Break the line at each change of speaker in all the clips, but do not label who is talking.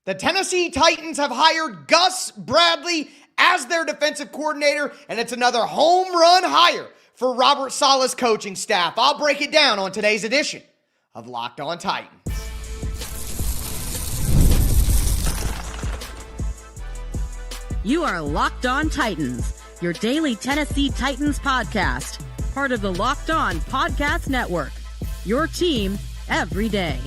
The Tennessee Titans have hired Gus Bradley as their defensive coordinator, and it's another home run hire for Robert Saleh's coaching staff. I'll break it down on today's edition of Locked On Titans.
You are Locked On Titans, your daily Tennessee Titans podcast, part of the Locked On Podcast Network, your team every day.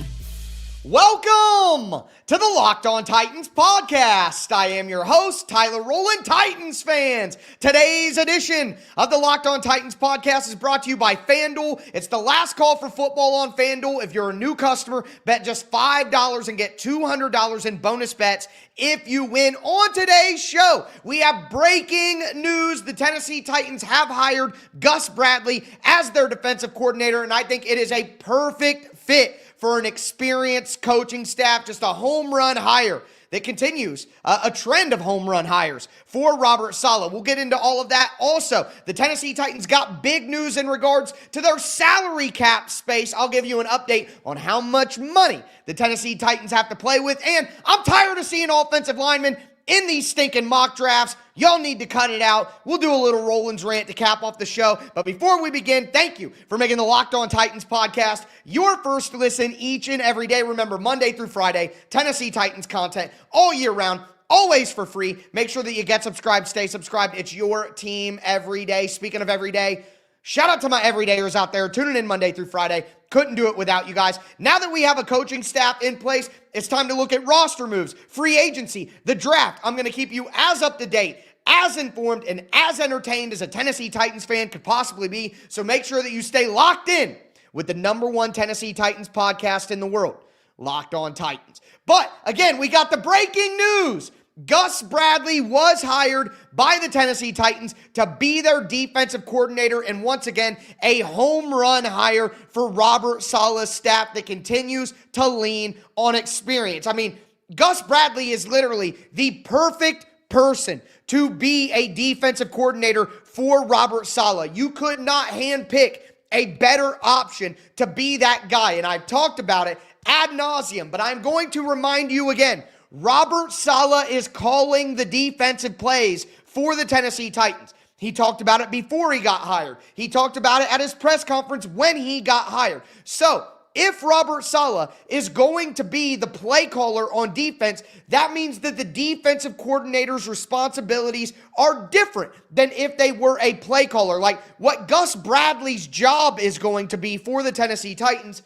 Welcome to the Locked On Titans podcast. I am your host, Tyler Rowland, Titans fans. Today's edition of the Locked On Titans podcast is brought to you by FanDuel. It's the last call for football on FanDuel. If you're a new customer, bet just $5 and get $200 in bonus bets if you win. On today's show, we have breaking news. The Tennessee Titans have hired Gus Bradley as their defensive coordinator, and I think it is a perfect fit for an experienced coaching staff, just a home run hire that continues a trend of home run hires for Robert Saleh. We'll get into all of that. Also, the Tennessee Titans got big news in regards to their salary cap space. I'll give you an update on how much money the Tennessee Titans have to play with, and I'm tired of seeing offensive linemen in these stinking mock drafts. Y'all need to cut it out. We'll do a little Rollins rant to cap off the show. But before we begin, thank you for making the Locked On Titans podcast your first listen each and every day. Remember, Monday through Friday, Tennessee Titans content all year round, always for free. Make sure that you get subscribed, stay subscribed. It's your team every day. Speaking of every day, shout out to my everydayers out there tuning in Monday through Friday. Couldn't do it without you guys. Now that we have a coaching staff in place, it's time to look at roster moves, free agency, the draft. I'm going to keep you as up to date, as informed, and as entertained as a Tennessee Titans fan could possibly be. So make sure that you stay locked in with the number one Tennessee Titans podcast in the world, Locked On Titans. But again, we got the breaking news. Gus Bradley was hired by the Tennessee Titans to be their defensive coordinator, and once again, a home run hire for Robert Saleh's staff that continues to lean on experience. I mean, Gus Bradley is literally the perfect person to be a defensive coordinator for Robert Saleh. You could not handpick a better option to be that guy, and I've talked about it ad nauseum, but I'm going to remind you again. Robert Saleh is calling the defensive plays for the Tennessee Titans. He talked about it before he got hired. He talked about it at his press conference when he got hired. So, if Robert Saleh is going to be the play caller on defense, that means that the defensive coordinator's responsibilities are different than if they were a play caller. Like what Gus Bradley's job is going to be for the Tennessee Titans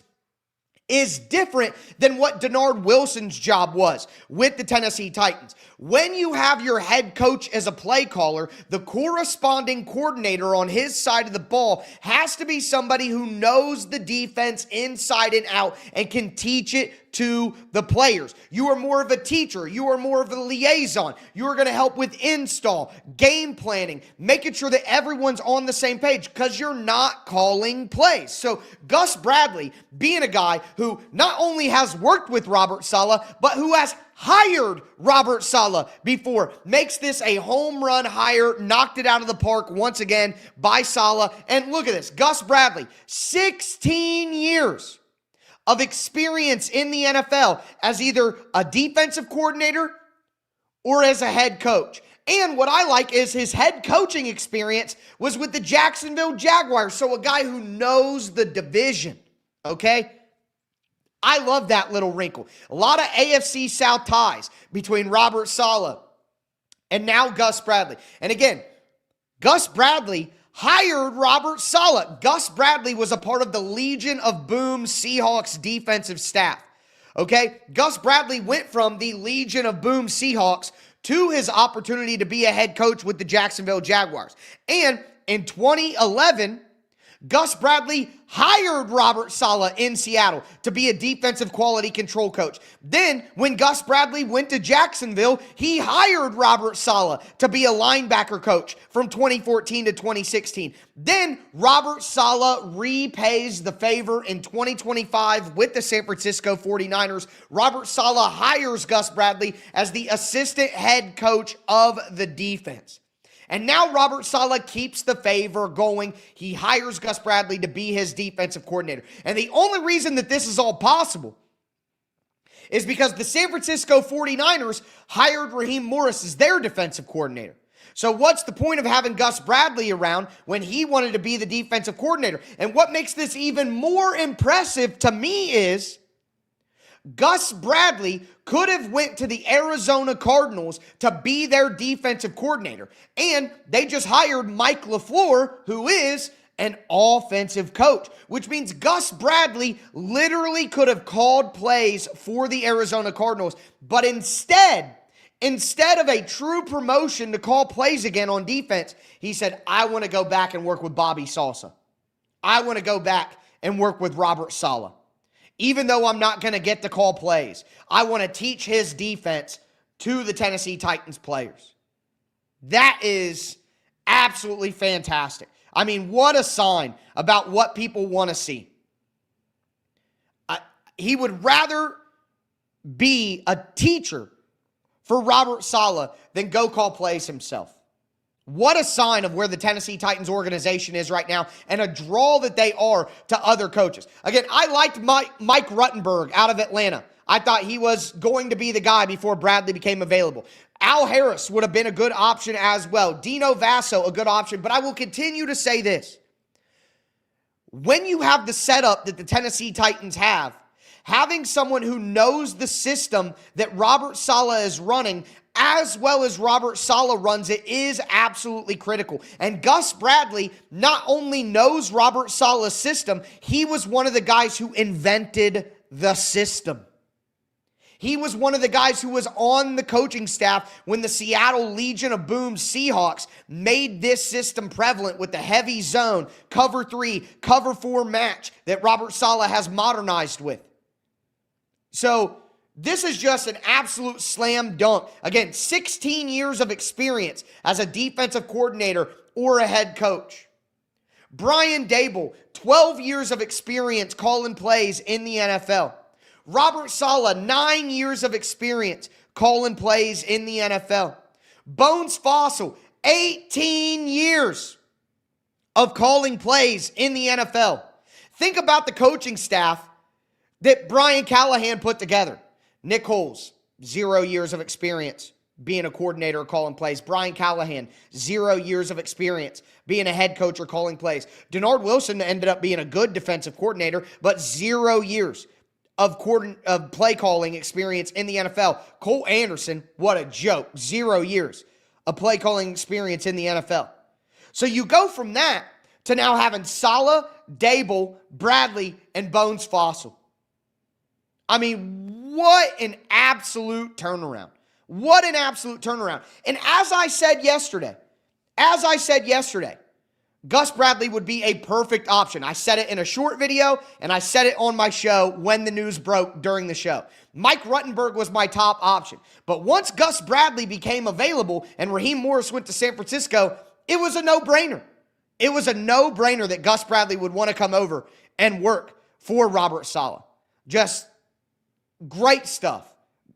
is different than what Denard Wilson's job was with the Tennessee Titans. When you have your head coach as a play caller, the corresponding coordinator on his side of the ball has to be somebody who knows the defense inside and out and can teach it to the players. You are more of a teacher. You are more of a liaison. You are going to help with install, game planning, making sure that everyone's on the same page because you're not calling plays. So Gus Bradley, being a guy who not only has worked with Robert Saleh, but who has hired Robert Saleh before, makes this a home run hire, knocked it out of the park once again by Saleh. And look at this, Gus Bradley, 16 years of experience in the NFL as either a defensive coordinator or as a head coach. And what I like is his head coaching experience was with the Jacksonville Jaguars. So a guy who knows the division, okay? I love that little wrinkle. A lot of AFC South ties between Robert Saleh and now Gus Bradley. And again, Gus Bradley hired Robert Saleh. Gus Bradley was a part of the Legion of Boom Seahawks defensive staff. Okay? Gus Bradley went from the Legion of Boom Seahawks to his opportunity to be a head coach with the Jacksonville Jaguars. And in 2011, Gus Bradley hired Robert Saleh in Seattle to be a defensive quality control coach. Then, when Gus Bradley went to Jacksonville, he hired Robert Saleh to be a linebacker coach from 2014 to 2016. Then, Robert Saleh repays the favor in 2025 with the San Francisco 49ers. Robert Saleh hires Gus Bradley as the assistant head coach of the defense. And now Robert Saleh keeps the favor going. He hires Gus Bradley to be his defensive coordinator. And the only reason that this is all possible is because the San Francisco 49ers hired Raheem Morris as their defensive coordinator. So what's the point of having Gus Bradley around when he wanted to be the defensive coordinator? And what makes this even more impressive to me is Gus Bradley could have went to the Arizona Cardinals to be their defensive coordinator. And they just hired Mike LaFleur, who is an offensive coach, which means Gus Bradley literally could have called plays for the Arizona Cardinals. But instead of a true promotion to call plays again on defense, he said, I want to go back and work with Bobby Saleh. I want to go back and work with Robert Saleh. Even though I'm not going to get to call plays, I want to teach his defense to the Tennessee Titans players. That is absolutely fantastic. I mean, what a sign about what people want to see. He would rather be a teacher for Robert Saleh than go call plays himself. What a sign of where the Tennessee Titans organization is right now and a draw that they are to other coaches. Again, I liked Mike Ruttenberg out of Atlanta. I thought he was going to be the guy before Bradley became available. Al Harris would have been a good option as well. Dino Vasso, a good option. But I will continue to say this. When you have the setup that the Tennessee Titans have, having someone who knows the system that Robert Saleh is running as well as Robert Saleh runs it is absolutely critical. And Gus Bradley not only knows Robert Saleh's system, he was one of the guys who invented the system. He was one of the guys who was on the coaching staff when the Seattle Legion of Boom Seahawks made this system prevalent with the heavy zone, cover 3, cover 4 match that Robert Saleh has modernized with. So this is just an absolute slam dunk. Again, 16 years of experience as a defensive coordinator or a head coach. Brian Daboll, 12 years of experience calling plays in the NFL. Robert Saleh, 9 years of experience calling plays in the NFL. Bones Fossil, 18 years of calling plays in the NFL. Think about the coaching staff that Brian Callahan put together. Nick Holes, 0 years of experience being a coordinator or calling plays. Brian Callahan, 0 years of experience being a head coach or calling plays. Denard Wilson ended up being a good defensive coordinator, but 0 years of play calling experience in the NFL. Cole Anderson, what a joke. 0 years of play calling experience in the NFL. So you go from that to now having Saleh, Daboll, Bradley, and Bones Fossil. I mean, what an absolute turnaround. What an absolute turnaround. And as I said yesterday, Gus Bradley would be a perfect option. I said it in a short video, and I said it on my show when the news broke during the show. Mike Ruttenberg was my top option. But once Gus Bradley became available and Raheem Morris went to San Francisco, it was a no-brainer. It was a no-brainer that Gus Bradley would want to come over and work for Robert Saleh. Just great stuff.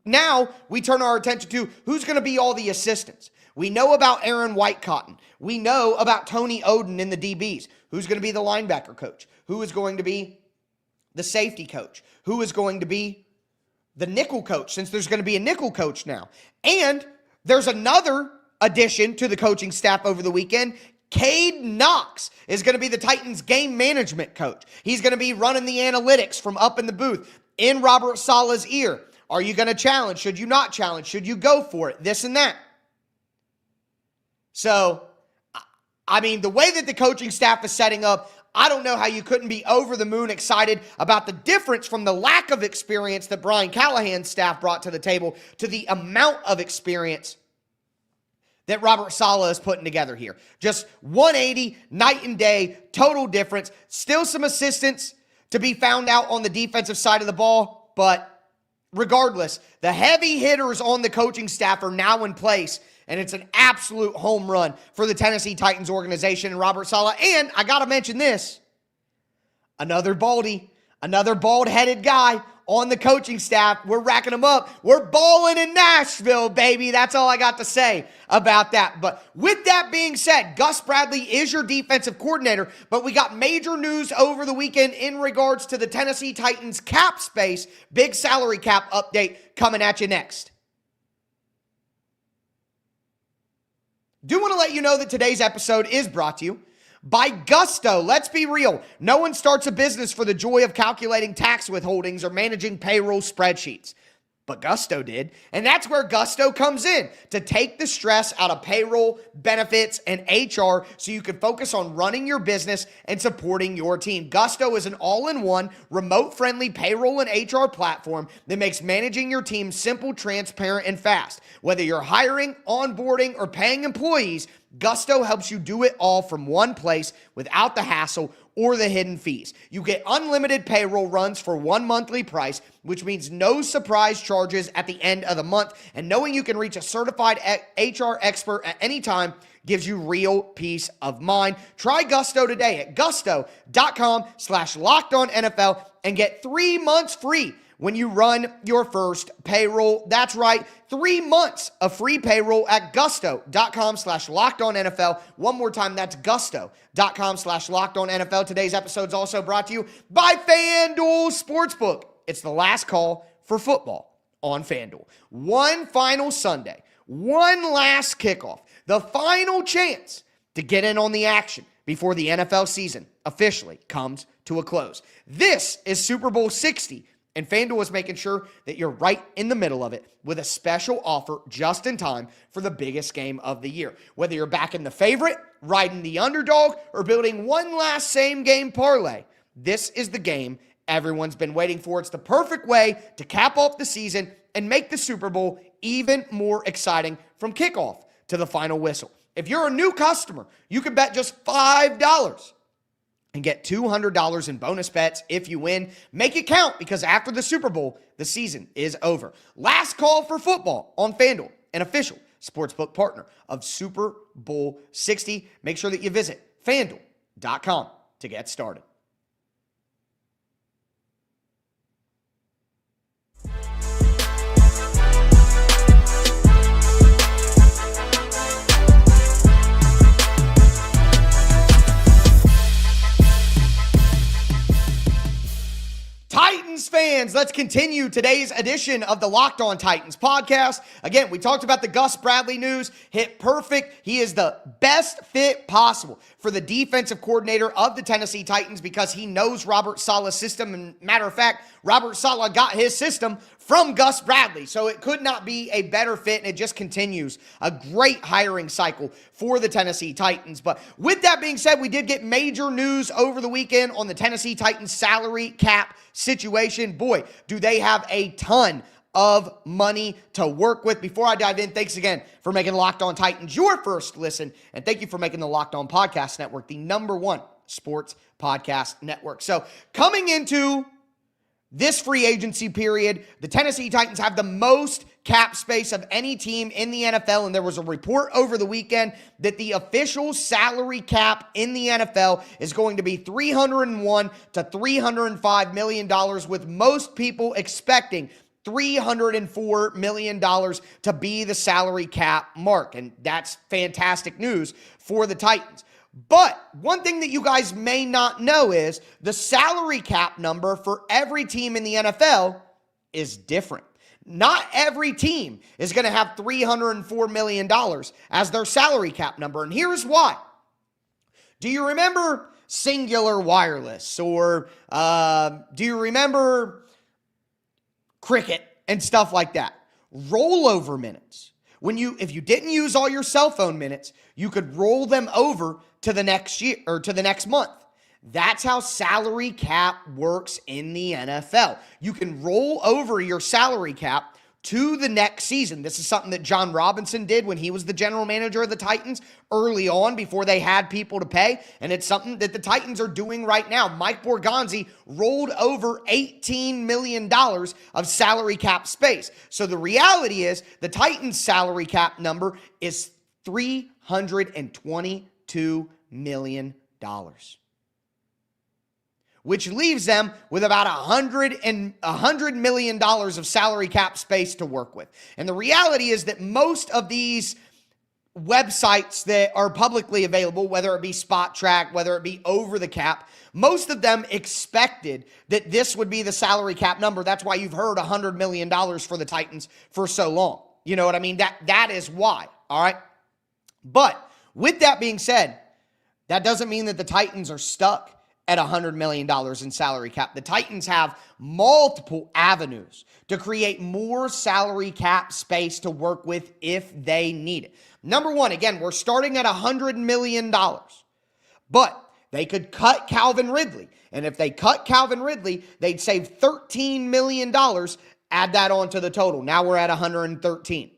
Now we turn our attention to who's going to be all the assistants. We know about Aaron Whitecotton. We know about Tony Oden in the DBs. Who's going to be the linebacker coach? Who is going to be the safety coach? Who is going to be the nickel coach, since there's going to be a nickel coach now? And there's another addition to the coaching staff over the weekend. Cade Knox is going to be the Titans game management coach. He's going to be running the analytics from up in the booth in Robert Saleh's ear. Are you going to challenge? Should you not challenge? Should you go for it? This and that. So, I mean, the way that the coaching staff is setting up, I don't know how you couldn't be over the moon excited about the difference from the lack of experience that Brian Callahan's staff brought to the table to the amount of experience that Robert Saleh is putting together here. Just 180, night and day, total difference. Still some assistance to be found out on the defensive side of the ball, but regardless, the heavy hitters on the coaching staff are now in place, and it's an absolute home run for the Tennessee Titans organization and Robert Saleh. And I got to mention this, another bald-headed guy on the coaching staff. We're racking them up. We're balling in Nashville, baby. That's all I got to say about that. But with that being said, Gus Bradley is your defensive coordinator, but we got major news over the weekend in regards to the Tennessee Titans cap space. Big salary cap update coming at you next. Do want to let you know that today's episode is brought to you by Gusto. Let's be real. No one starts a business for the joy of calculating tax withholdings or managing payroll spreadsheets. But Gusto did, and that's where Gusto comes in, to take the stress out of payroll, benefits, and HR so you can focus on running your business and supporting your team. Gusto is an all-in-one, remote-friendly payroll and HR platform that makes managing your team simple, transparent, and fast. Whether you're hiring, onboarding, or paying employees, Gusto helps you do it all from one place without the hassle or the hidden fees. You get unlimited payroll runs for one monthly price, which means no surprise charges at the end of the month. And knowing you can reach a certified HR expert at any time gives you real peace of mind. Try Gusto today at gusto.com/LockedOnNFL and get 3 months free when you run your first payroll. That's right, 3 months of free payroll at gusto.com/LockedOnNFL. One more time, that's gusto.com/LockedOnNFL. Today's episode is also brought to you by FanDuel Sportsbook. It's the last call for football on FanDuel. One final Sunday, one last kickoff, the final chance to get in on the action before the NFL season officially comes to a close. This is Super Bowl 60. And FanDuel is making sure that you're right in the middle of it with a special offer just in time for the biggest game of the year. Whether you're backing the favorite, riding the underdog, or building one last same-game parlay, this is the game everyone's been waiting for. It's the perfect way to cap off the season and make the Super Bowl even more exciting from kickoff to the final whistle. If you're a new customer, you can bet just $5 and get $200 in bonus bets if you win. Make it count, because after the Super Bowl, the season is over. Last call for football on FanDuel, an official sportsbook partner of Super Bowl 60. Make sure that you visit FanDuel.com to get started. Titans fans, let's continue today's edition of the Locked On Titans podcast. Again, we talked about the Gus Bradley news. Hit perfect. He is the best fit possible for the defensive coordinator of the Tennessee Titans because he knows Robert Saleh's system. And matter of fact, Robert Saleh got his system from Gus Bradley. So it could not be a better fit, and it just continues a great hiring cycle for the Tennessee Titans. But with that being said, we did get major news over the weekend on the Tennessee Titans salary cap situation. Boy, do they have a ton of money to work with. Before I dive in, thanks again for making Locked On Titans your first listen, and thank you for making the Locked On Podcast Network the #1 sports podcast network. So coming into this free agency period, the Tennessee Titans have the most cap space of any team in the NFL, and there was a report over the weekend that the official salary cap in the NFL is going to be $301 to $305 million, with most people expecting $304 million to be the salary cap mark, and that's fantastic news for the Titans. But one thing that you guys may not know is the salary cap number for every team in the NFL is different. Not every team is going to have $304 million as their salary cap number. And here's why. Do you remember Singular Wireless? Or do you remember Cricket and stuff like that? Rollover minutes. If you didn't use all your cell phone minutes, you could roll them over to the next year or to the next month. That's how salary cap works in the NFL. You can roll over your salary cap to the next season. This is something that John Robinson did when he was the general manager of the Titans early on before they had people to pay, and it's something that the Titans are doing right now. Mike Borgonzi rolled over $18 million of salary cap space. So the reality is the Titans' salary cap number is $322 million. which leaves them with about $100 million of salary cap space to work with. And the reality is that most of these websites that are publicly available, whether it be Spot Track, whether it be Over the Cap, most of them expected that this would be the salary cap number. That's why you've heard $100 million for the Titans for so long. You know what I mean? That is why, all right? But with that being said, that doesn't mean that the Titans are stuck at $100 million in salary cap. The Titans have multiple avenues to create more salary cap space to work with if they need it. Number one, again, we're starting at $100 million, but they could cut Calvin Ridley. And if they cut Calvin Ridley, they'd save $13 million. Add that on to the total. Now we're at 113.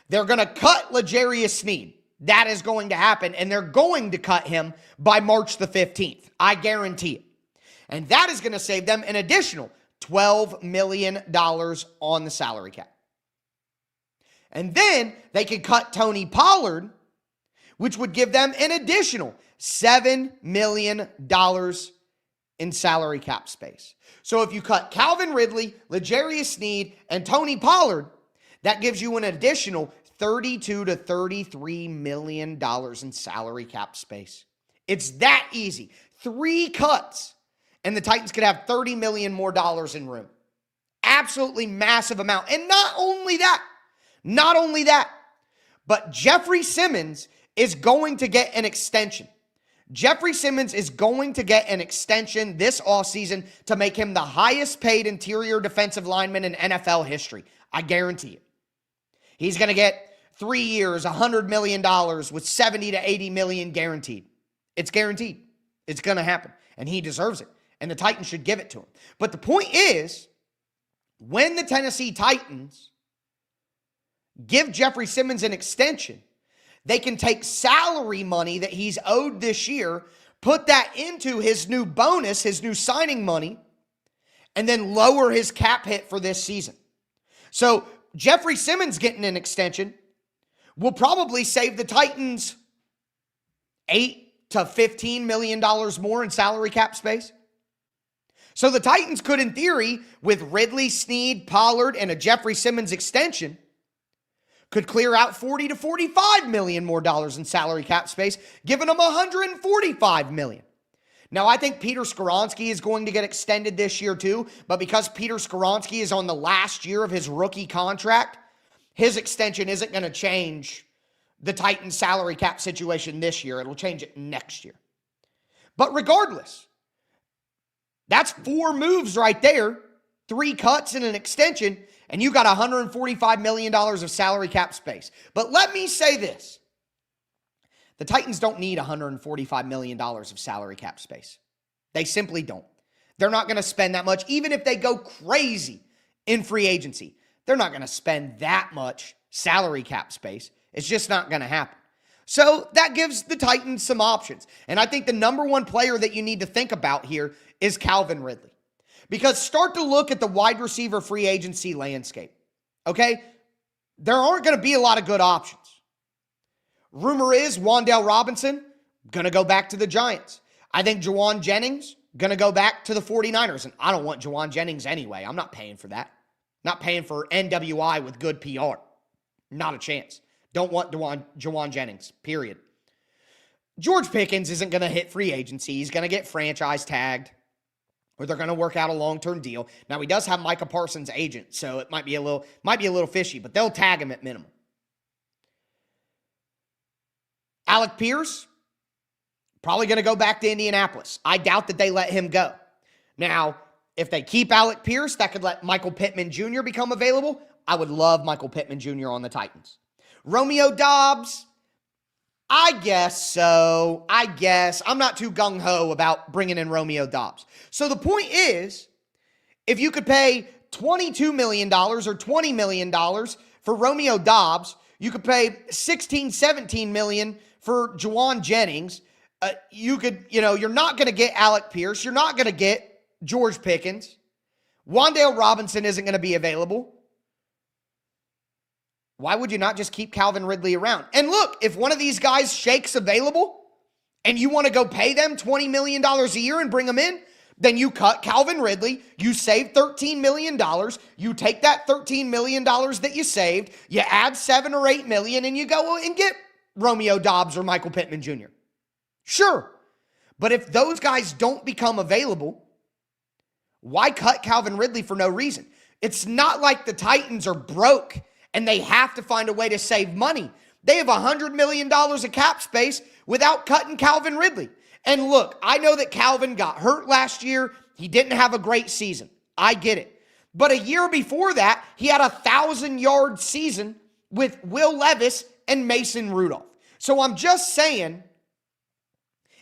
They're going to cut L'Jarius Sneed. That is going to happen, and they're going to cut him by March the 15th. I guarantee it. And that is going to save them an additional $12 million on the salary cap. And then they could cut Tony Pollard, which would give them an additional $7 million in salary cap space. So if you cut Calvin Ridley, L'Jarius Sneed, and Tony Pollard, that gives you an additional $32 to $33 million in salary cap space. It's that easy. 3 cuts, and the Titans could have $30 million more in room. Absolutely massive amount. And not only that, but Jeffrey Simmons is going to get an extension. Jeffrey Simmons is going to get an extension this offseason to make him the highest paid interior defensive lineman in NFL history. I guarantee it. He's going to get 3 years, $100 million with $70 to $80 million guaranteed. It's guaranteed. It's going to happen. And he deserves it. And the Titans should give it to him. But the point is, when the Tennessee Titans give Jeffrey Simmons an extension, they can take salary money that he's owed this year, put that into his new bonus, his new signing money, and then lower his cap hit for this season. So Jeffrey Simmons getting an extension will probably save the Titans $8 to $15 million more in salary cap space. So the Titans could, in theory, with Ridley, Sneed, Pollard, and a Jeffrey Simmons extension, could clear out $40 to $45 million more in salary cap space, giving them $145 million. Now, I think Peter Skoronski is going to get extended this year too, but because Peter Skoronski is on the last year of his rookie contract, his extension isn't going to change the Titans salary cap situation this year. It'll change it next year. But regardless, that's 4 moves right there, 3 cuts and an extension, and you got $145 million of salary cap space. But let me say this. The Titans don't need $145 million of salary cap space. They simply don't. They're not going to spend that much. Even if they go crazy in free agency, they're not going to spend that much salary cap space. It's just not going to happen. So that gives the Titans some options. And I think the number one player that you need to think about here is Calvin Ridley. Because start to look at the wide receiver free agency landscape, okay? There aren't going to be a lot of good options. Rumor is Wan'Dale Robinson going to go back to the Giants. I think Juwan Jennings going to go back to the 49ers. And I don't want Juwan Jennings anyway. I'm not paying for that. Not paying for NWI with good PR. Not a chance. Don't want Juwan Jennings, period. George Pickens isn't going to hit free agency. He's going to get franchise tagged, or they're going to work out a long-term deal. Now, he does have Micah Parsons' agent, so it might be a little fishy, but they'll tag him at minimum. Alec Pierce, probably going to go back to Indianapolis. I doubt that they let him go. Now, if they keep Alec Pierce, that could let Michael Pittman Jr. become available. I would love Michael Pittman Jr. on the Titans. Romeo Doubs, I guess so. I'm not too gung-ho about bringing in Romeo Doubs. So the point is, if you could pay $22 million or $20 million for Romeo Doubs, you could pay $16, $17 million for Juwan Jennings. You're not going to get Alec Pierce. You're not going to get George Pickens. Wan'Dale Robinson isn't going to be available. Why would you not just keep Calvin Ridley around? And look, if one of these guys shakes available and you want to go pay them $20 million a year and bring them in, Then you cut Calvin Ridley, you save $13 million, you take that $13 million that you saved, you add $7 or $8 million, and you go and get Romeo Doubs or Michael Pittman Jr. Sure. But if those guys don't become available, why cut Calvin Ridley for no reason? It's not like the Titans are broke and they have to find a way to save money. They have $100 million of cap space without cutting Calvin Ridley. And look, I know that Calvin got hurt last year. He didn't have a great season. I get it. But a year before that, he had a 1,000-yard season with Will Levis and Mason Rudolph. So I'm just saying,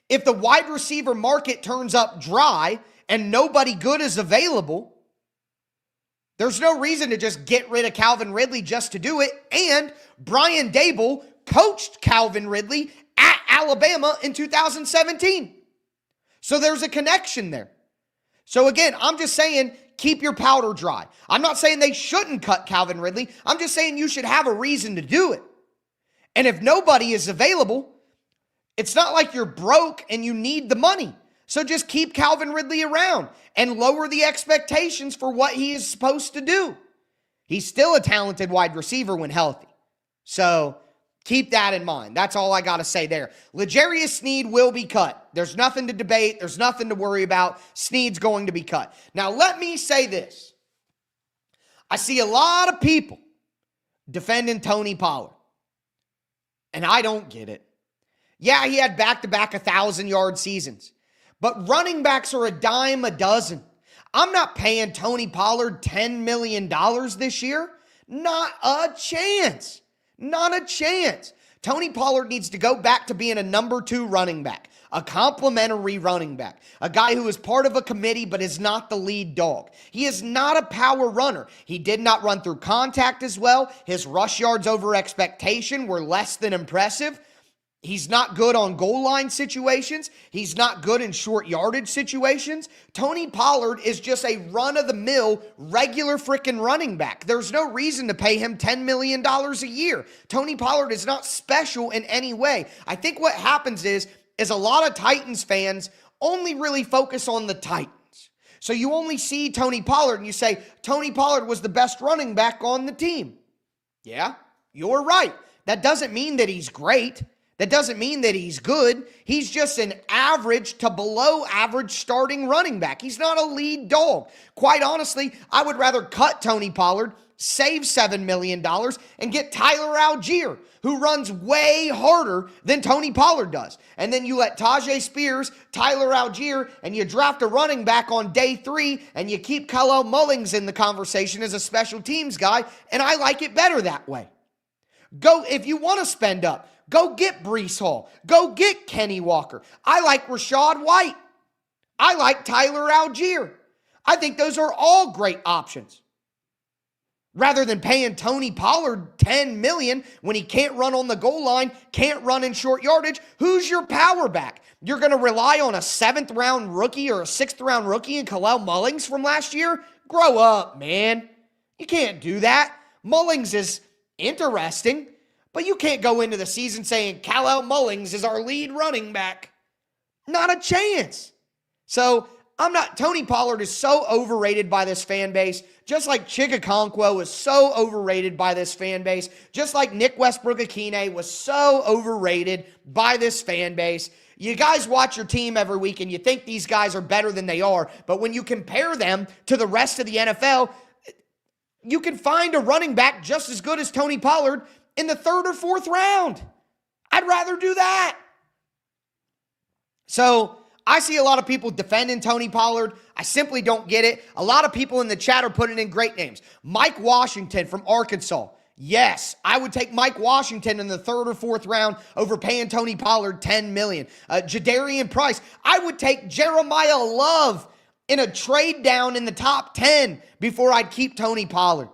if the wide receiver market turns up dry and nobody good is available, there's no reason to just get rid of Calvin Ridley just to do it. And Brian Daboll coached Calvin Ridley at Alabama in 2017. So there's a connection there. So again, I'm just saying, keep your powder dry. I'm not saying they shouldn't cut Calvin Ridley. I'm just saying you should have a reason to do it. And if nobody is available, it's not like you're broke and you need the money. So just keep Calvin Ridley around and lower the expectations for what he is supposed to do. He's still a talented wide receiver when healthy. So keep that in mind. That's all I got to say there. L'Jarius Sneed will be cut. There's nothing to debate. There's nothing to worry about. Sneed's going to be cut. Now, let me say this. I see a lot of people defending Tony Pollard, and I don't get it. Yeah, he had back-to-back 1,000-yard seasons. But running backs are a dime a dozen. I'm not paying Tony Pollard $10 million this year. Not a chance. Not a chance. Tony Pollard needs to go back to being a number 2 running back, a complimentary running back, a guy who is part of a committee but is not the lead dog. He is not a power runner. He did not run through contact as well. His rush yards over expectation were less than impressive. He's not good on goal line situations. He's not good in short yardage situations. Tony Pollard is just a run-of-the-mill, regular freaking running back. There's no reason to pay him $10 million a year. Tony Pollard is not special in any way. I think what happens is a lot of Titans fans only really focus on the Titans. So you only see Tony Pollard and you say, Tony Pollard was the best running back on the team. Yeah, you're right. That doesn't mean that he's great. That doesn't mean that he's good. He's just an average to below average starting running back. He's not a lead dog. Quite honestly, I would rather cut Tony Pollard, save $7 million, and get Tyler Algier, who runs way harder than Tony Pollard does. And then you let Tajay Spears, Tyler Algier, and you draft a running back on day 3, and you keep Khalil Mullings in the conversation as a special teams guy, and I like it better that way. Go, if you want to spend up, go get Breece Hall. Go get Kenny Walker. I like Rachaad White. I like Tyler Algier. I think those are all great options. Rather than paying Tony Pollard $10 million when he can't run on the goal line, can't run in short yardage, who's your power back? You're going to rely on a 7th-round rookie or a 6th-round rookie in Khalil Mullings from last year? Grow up, man. You can't do that. Mullings is interesting, but you can't go into the season saying Khalil Mullings is our lead running back. Not a chance. So Tony Pollard is so overrated by this fan base, just like Chigakonkwo was so overrated by this fan base, just like Nick Westbrook-Akine was so overrated by this fan base. You guys watch your team every week and you think these guys are better than they are, but when you compare them to the rest of the NFL, you can find a running back just as good as Tony Pollard in the 3rd or 4th round. I'd rather do that. So I see a lot of people defending Tony Pollard. I simply don't get it. A lot of people in the chat are putting in great names. Mike Washington from Arkansas. Yes, I would take Mike Washington in the 3rd or 4th round over paying Tony Pollard $10 million. Jadarian Price. I would take Jeremiah Love in a trade down in the top 10 before I'd keep Tony Pollard.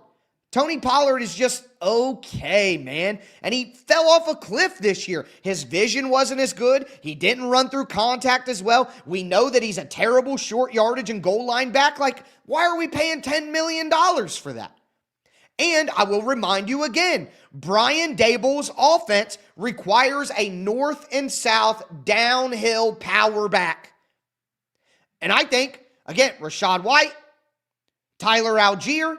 Tony Pollard is just okay, man. And he fell off a cliff this year. His vision wasn't as good. He didn't run through contact as well. We know that he's a terrible short yardage and goal line back. Like, why are we paying $10 million for that? And I will remind you again, Brian Daboll's offense requires a north and south downhill power back. And I think Again, Rashad White, Tyler Algier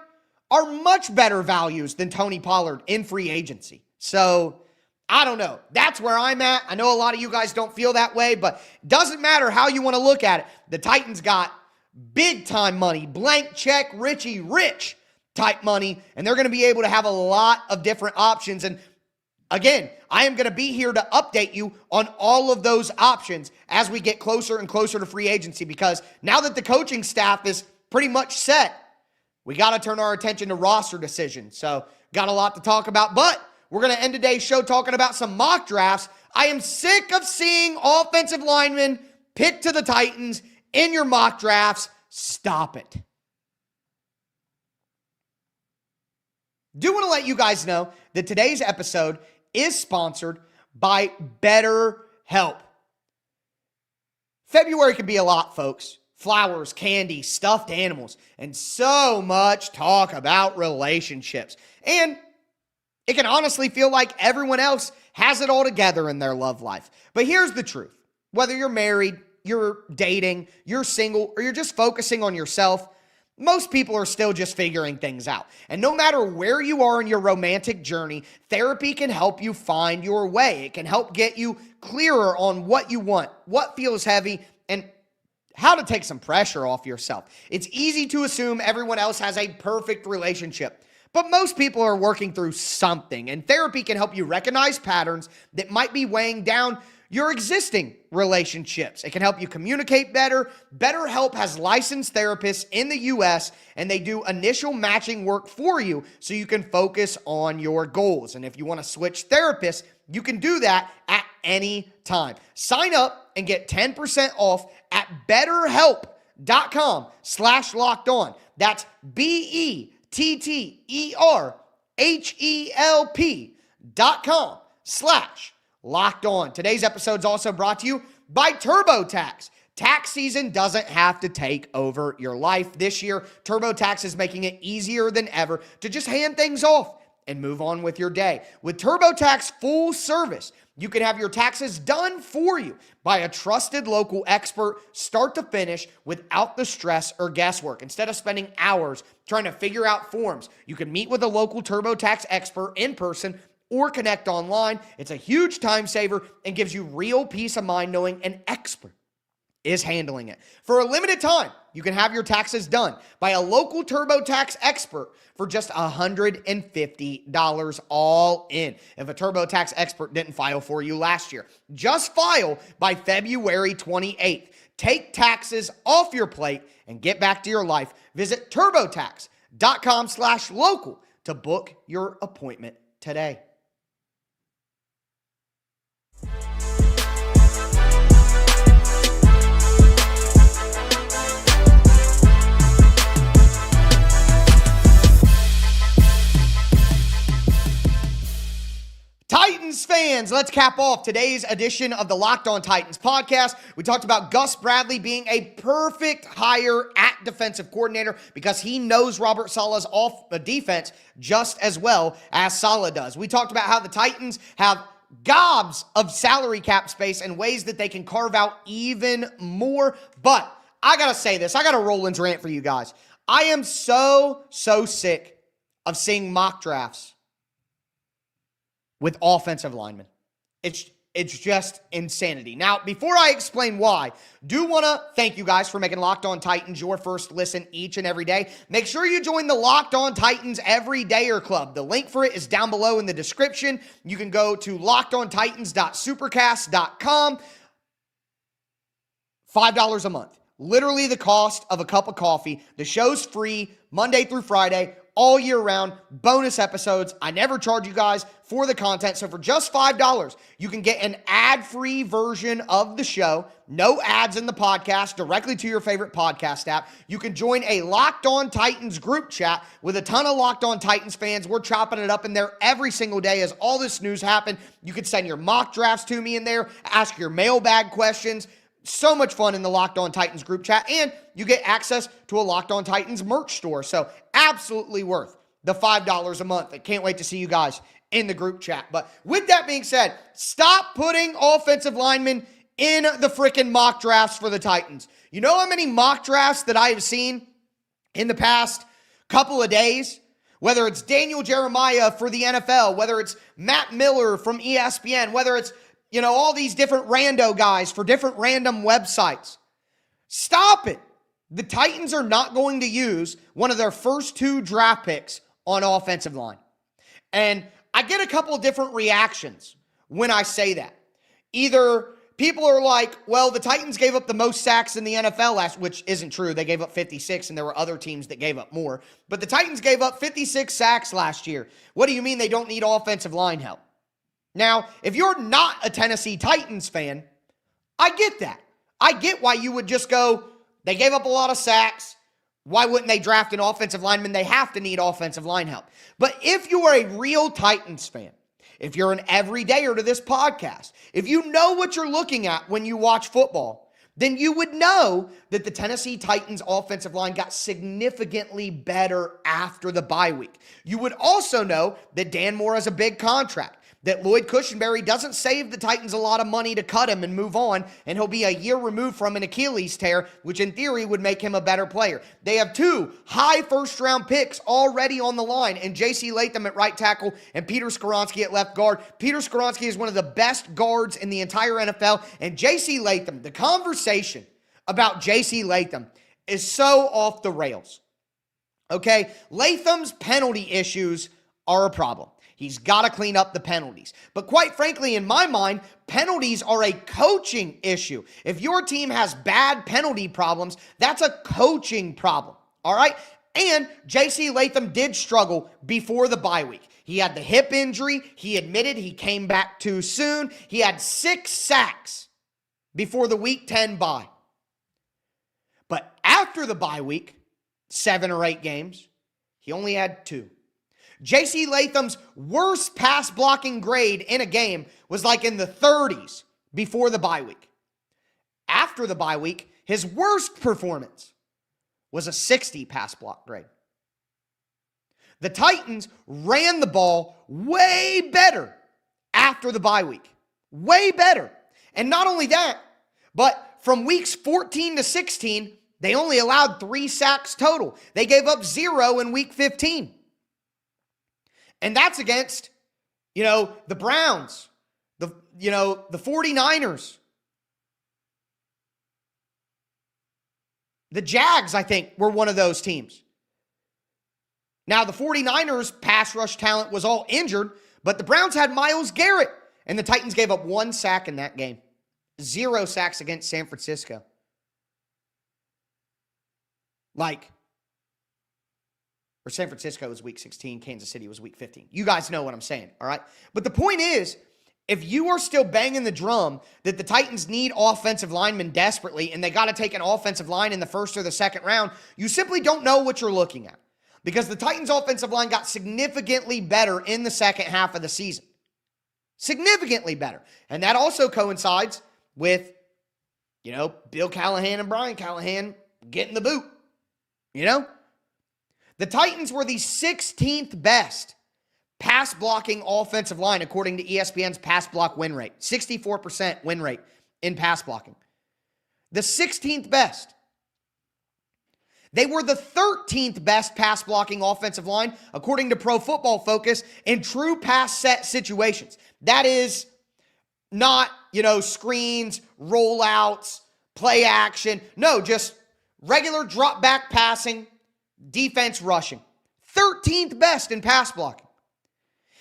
are much better values than Tony Pollard in free agency. So, I don't know. That's where I'm at. I know a lot of you guys don't feel that way, but it doesn't matter how you want to look at it. The Titans got big-time money, blank check, Richie Rich type money, and they're going to be able to have a lot of different options. And again, I am going to be here to update you on all of those options as we get closer and closer to free agency, because now that the coaching staff is pretty much set, we got to turn our attention to roster decisions. So, got a lot to talk about, but we're going to end today's show talking about some mock drafts. I am sick of seeing offensive linemen picked to the Titans in your mock drafts. Stop it. Do want to let you guys know that today's episode is sponsored by BetterHelp. February can be a lot, folks. Flowers, candy, stuffed animals, and so much talk about relationships. And it can honestly feel like everyone else has it all together in their love life. But here's the truth. Whether you're married, you're dating, you're single, or you're just focusing on yourself, most people are still just figuring things out. And no matter where you are in your romantic journey, therapy can help you find your way. It can help get you clearer on what you want, what feels heavy, and how to take some pressure off yourself. It's easy to assume everyone else has a perfect relationship, but most people are working through something, and therapy can help you recognize patterns that might be weighing down your existing relationships. It can help you communicate better. BetterHelp has licensed therapists in the U.S., and they do initial matching work for you so you can focus on your goals. And if you want to switch therapists, you can do that at any time. Sign up and get 10% off at BetterHelp.com/lockedon. That's BetterHelp.com/lockedon. Today's episode is also brought to you by TurboTax. Tax season doesn't have to take over your life this year. TurboTax is making it easier than ever to just hand things off and move on with your day. With TurboTax full service, you can have your taxes done for you by a trusted local expert, start to finish, without the stress or guesswork. Instead of spending hours trying to figure out forms, you can meet with a local TurboTax expert in person or connect online. It's a huge time saver and gives you real peace of mind knowing an expert is handling it. For a limited time, you can have your taxes done by a local TurboTax expert for just $150 all in. If a TurboTax expert didn't file for you last year, just file by February 28th. Take taxes off your plate and get back to your life. Visit TurboTax.com/local to book your appointment today. Titans fans, let's cap off today's edition of the Locked On Titans podcast. We talked about Gus Bradley being a perfect hire at defensive coordinator because he knows Robert Saleh's defense just as well as Saleh does. We talked about how the Titans have gobs of salary cap space and ways that they can carve out even more. But I got to say this. I got a Rollins rant for you guys. I am so sick of seeing mock drafts with offensive linemen. It's just insanity. Now, before I explain why, do want to thank you guys for making Locked On Titans your first listen each and every day. Make sure you join the Locked On Titans Everydayer Club. The link for it is down below in the description. You can go to lockedontitans.supercast.com. $5 a month. Literally the cost of a cup of coffee. The show's free Monday through Friday, all year round, bonus episodes. I never charge you guys for the content. So for just $5, you can get an ad-free version of the show. No ads in the podcast, directly to your favorite podcast app. You can join a Locked On Titans group chat with a ton of Locked On Titans fans. We're chopping it up in there every single day as all this news happens. You can send your mock drafts to me in there, ask your mailbag questions. So much fun in the Locked On Titans group chat, and you get access to a Locked On Titans merch store. So absolutely worth the $5 a month. I can't wait to see you guys in the group chat. But with that being said, stop putting offensive linemen in the freaking mock drafts for the Titans. You know how many mock drafts that I have seen in the past couple of days? Whether it's Daniel Jeremiah for the NFL, whether it's Matt Miller from ESPN, whether it's, all these different rando guys for different random websites. Stop it. The Titans are not going to use one of their first 2 draft picks on offensive line. And I get a couple of different reactions when I say that. Either people are like, well, the Titans gave up the most sacks in the NFL which isn't true. They gave up 56, and there were other teams that gave up more. But the Titans gave up 56 sacks last year. What do you mean they don't need offensive line help? Now, if you're not a Tennessee Titans fan, I get that. I get why you would just go, they gave up a lot of sacks. Why wouldn't they draft an offensive lineman? They have to need offensive line help. But if you are a real Titans fan, if you're an everydayer to this podcast, if you know what you're looking at when you watch football, then you would know that the Tennessee Titans offensive line got significantly better after the bye week. You would also know that Dan Moore has a big contract, that Lloyd Cushenberry doesn't save the Titans a lot of money to cut him and move on, and he'll be a year removed from an Achilles tear, which in theory would make him a better player. They have 2 high first-round picks already on the line, and J.C. Latham at right tackle and Peter Skoronski at left guard. Peter Skoronski is one of the best guards in the entire NFL, and J.C. Latham, the conversation about J.C. Latham is so off the rails. Okay? Latham's penalty issues are a problem. He's got to clean up the penalties. But quite frankly, in my mind, penalties are a coaching issue. If your team has bad penalty problems, that's a coaching problem. All right? And J.C. Latham did struggle before the bye week. He had the hip injury. He admitted he came back too soon. He had 6 sacks before the week 10 bye. But after the bye week, 7 or 8 games, he only had 2. J.C. Latham's worst pass blocking grade in a game was like in the 30s before the bye week. After the bye week, his worst performance was a 60 pass block grade. The Titans ran the ball way better after the bye week. Way better. And not only that, but from weeks 14 to 16, they only allowed 3 sacks total. They gave up 0 in week 15. And that's against, the Browns, the 49ers. The Jags, I think, were one of those teams. Now, the 49ers' pass rush talent was all injured, but the Browns had Myles Garrett, and the Titans gave up 1 sack in that game. 0 sacks against San Francisco. Or San Francisco was week 16, Kansas City was week 15. You guys know what I'm saying, all right? But the point is, if you are still banging the drum that the Titans need offensive linemen desperately and they got to take an offensive line in the first or the second round, you simply don't know what you're looking at. Because the Titans offensive line got significantly better in the second half of the season. Significantly better. And that also coincides with, Bill Callahan and Brian Callahan getting the boot. The Titans were the 16th best pass blocking offensive line according to ESPN's pass block win rate. 64% win rate in pass blocking. The 16th best. They were the 13th best pass blocking offensive line according to Pro Football Focus in true pass set situations. That is not, screens, rollouts, play action. No, just regular drop back passing, defense rushing. 13th best in pass blocking.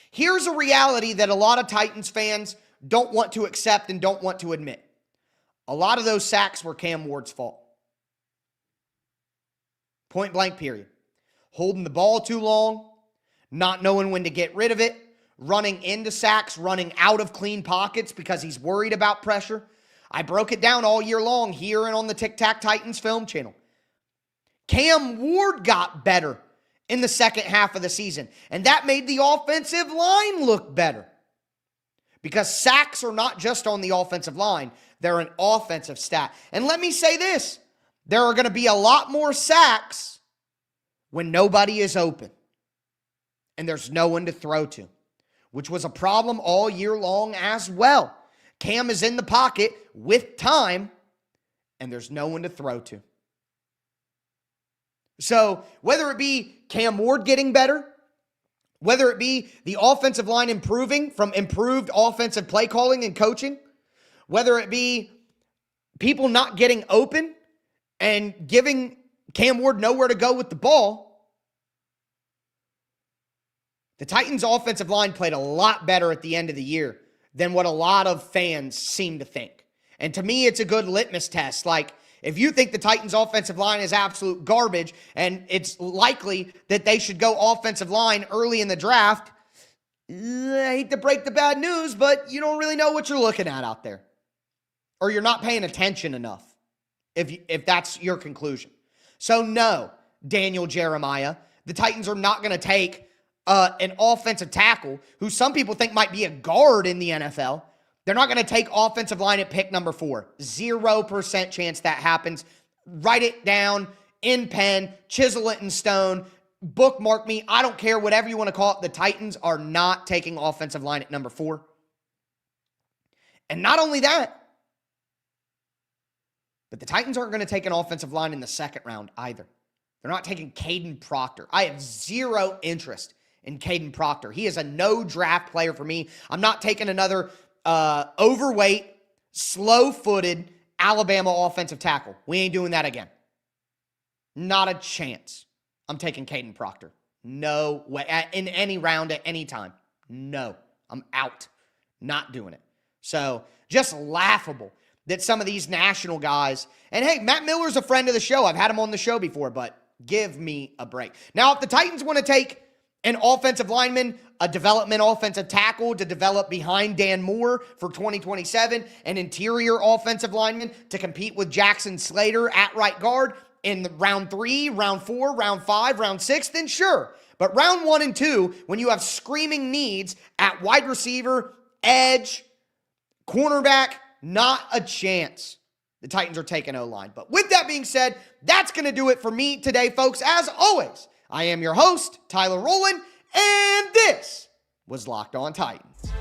Here's a reality that a lot of Titans fans don't want to accept and don't want to admit. A lot of those sacks were Cam Ward's fault. Point blank period. Holding the ball too long, not knowing when to get rid of it, running into sacks, running out of clean pockets because he's worried about pressure. I broke it down all year long here and on the Tic Tac Titans film channel. Cam Ward got better in the second half of the season, and that made the offensive line look better. Because sacks are not just on the offensive line, they're an offensive stat. And let me say this, there are going to be a lot more sacks when nobody is open and there's no one to throw to, which was a problem all year long as well. Cam is in the pocket with time, and there's no one to throw to. So whether it be Cam Ward getting better, whether it be the offensive line improving from improved offensive play calling and coaching, whether it be people not getting open and giving Cam Ward nowhere to go with the ball, the Titans' offensive line played a lot better at the end of the year than what a lot of fans seem to think. And to me, it's a good litmus test. Like, if you think the Titans' offensive line is absolute garbage and it's likely that they should go offensive line early in the draft, I hate to break the bad news, but you don't really know what you're looking at out there. Or you're not paying attention enough, if that's your conclusion. So no, Daniel Jeremiah, the Titans are not going to take an offensive tackle who some people think might be a guard in the NFL. They're not going to take offensive line at pick number 4. 0% chance that happens. Write it down in pen, chisel it in stone, bookmark me. I don't care, whatever you want to call it. The Titans are not taking offensive line at number 4. And not only that, but the Titans aren't going to take an offensive line in the second round either. They're not taking Caden Proctor. I have zero interest in Caden Proctor. He is a no-draft player for me. I'm not taking another overweight, slow-footed Alabama offensive tackle. We ain't doing that again. Not a chance. I'm taking Caden Proctor. No way. In any round at any time. No. I'm out. Not doing it. So, just laughable that some of these national guys, and hey, Matt Miller's a friend of the show. I've had him on the show before, but give me a break. Now, if the Titans want to take an offensive lineman, a development offensive tackle to develop behind Dan Moore for 2027, an interior offensive lineman to compete with Jackson Slater at right guard in round 3, round 4, round 5, round 6, then sure. But round 1 and 2, when you have screaming needs at wide receiver, edge, cornerback, not a chance. The Titans are taking O-line. But with that being said, that's going to do it for me today, folks. As always, I am your host, Tyler Rowland, and this was Locked On Titans.